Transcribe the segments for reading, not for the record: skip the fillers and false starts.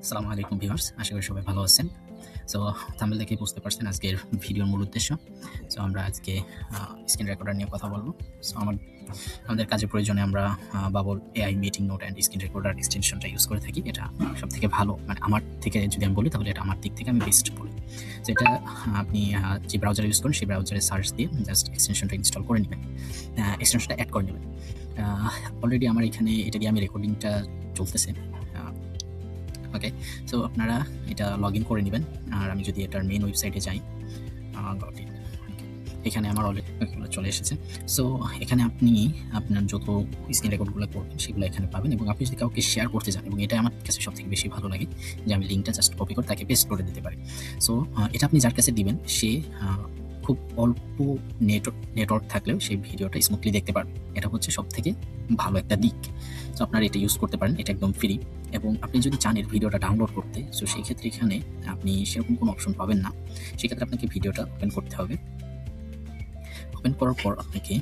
আসসালামু আলাইকুম ভিউয়ার্স, আশা করি সবাই ভালো আছেন। সো থাম্বনেল দেখেই বুঝতে পারছেন আজকের ভিডিওর মূল উদ্দেশ্য। সো আমরা আজকে স্ক্রিন রেকর্ডার নিয়ে কথা বলব। সো আমাদের কাজের প্রয়োজনে আমরা Bubble AI meeting note and screen recorder এক্সটেনশনটা ইউজ করে থাকি। এটা সবথেকে ভালো, মানে আমার থেকে যদি আমি বলি তাহলে এটা আমার দিক থেকে আমি বেস্ট বলি। তো এটা আপনি যে ব্রাউজার ইউজ করেন সেই ব্রাউজারে সার্চ দিয়ে জাস্ট এক্সটেনশনটা ইনস্টল করে নেবেন, এক্সটেনশনটা অ্যাড করে নেবেন। অলরেডি আমার এখানে এটা দিয়ে আমি রেকর্ডিংটা চলতেছে। ওকে, সো আপনারা এটা লগ ইন করে নেবেন। আর আমি যদি এটার মেইন ওয়েবসাইটে যাই, গট ইট, এখানে আমার অলরেডি চলে এসেছে। সো এখানে আপনি আপনার যত স্ক্রিন রেকর্ডগুলো করবেন সেগুলো এখানে পাবেন, এবং আপনি যদি কাউকে শেয়ার করতে চান, এবং এটা আমার কাছে সবথেকে বেশি ভালো লাগে যে আমি লিঙ্কটা জাস্ট কপি করে তাকে পেস্ট করে দিতে পারি। সো এটা আপনি যার কাছে দিবেন সে খুব অল্প নেটওয়ার্ক থাকলেও সেই ভিডিওটা স্মুথলি দেখতে পারবে। এটা হচ্ছে সবথেকে ভালো একটা দিক। সো আপনারা এটা ইউজ করতে পারেন, এটা একদম ফ্রি। এবং আপনি যদি চান এর ভিডিওটা ডাউনলোড করতে, সো সেই ক্ষেত্রে এখানে আপনি সেরকম কোনো অপশন পাবেন না। সেক্ষেত্রে আপনাকে ভিডিওটা ওপেন করতে হবে। ওপেন করার পর আপনাকে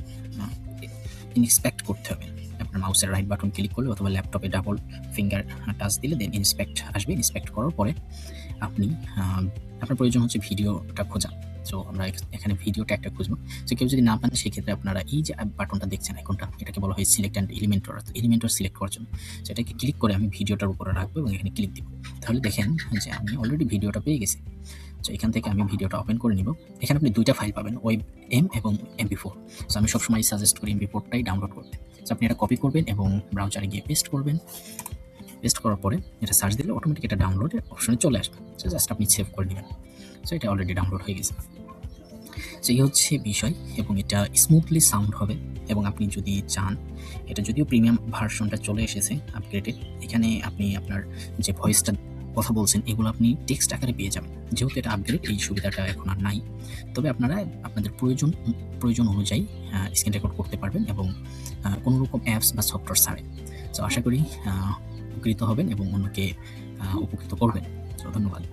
ইন্সপেক্ট করতে হবে। আপনার মাউসের রাইট বাটন ক্লিক করলে অথবা ল্যাপটপে ডাবল ফিঙ্গার টাচ দিলে দেন ইন্সপেক্ট আসবে। ইন্সপেক্ট করার পরে আপনি আপনার প্রয়োজন হচ্ছে ভিডিওটা খোঁজা। সো আমরা এখানে ভিডিও ট্যাগটা খুঁজবো। সো কেউ যদি না পান সেক্ষেত্রে আপনারা এই যে বাটনটা দেখছেন আইকনটা, এটাকে বলা হয় select and Elementor. Elementor select করার জন্য সো এটাকে ক্লিক করে আমি ভিডিওটার উপরে রাখবো এবং এখানে ক্লিক দিব। তাহলে দেখেন যে আমি অলরেডি ভিডিওটা পেয়ে গেছি। সো এখান থেকে আমি ভিডিওটা ওপেন করে নিব। এখানে আপনি দুইটা ফাইল পাবেন, ওয়েব এম এবং MP4। সো আমি সবসময় সাজেস্ট করি MP4টাই ডাউনলোড করতে। সো আপনি এটা কপি করবেন এবং ব্রাউজারে গিয়ে পেস্ট করবেন। পেস্ট করার পরে এটা সার্চ দিলে অটোমেটিক এটা ডাউনলোডের অপশনে চলে আসবে। সো জাস্ট আপনি সেভ করে নেবেন। সো এটা অলরেডি ডাউনলোড হয়ে গেছে। সো এই হচ্ছে বিষয়, এবং এটা স্মুথলি সাউন্ড হবে। এবং আপনি যদি চান, এটা যদিও প্রিমিয়াম ভার্সনটা চলে এসেছে আপগ্রেডেড, এখানে আপনি আপনার যে ভয়েসটা কথা বলছেন এগুলো আপনি টেক্সট আকারে পেয়ে যাবেন। যেহেতু এটা আপগ্রেড, এই সুবিধাটা এখন আর নাই। তবে আপনারা আপনাদের প্রয়োজন অনুযায়ী স্ক্রিন রেকর্ড করতে পারবেন এবং কোনো রকম অ্যাপস বা সফটওয়্যার ছাড়ে। সো আশা করি উপকৃত হবেন এবং অন্যকে উপকৃত করবেন। তো ধন্যবাদ।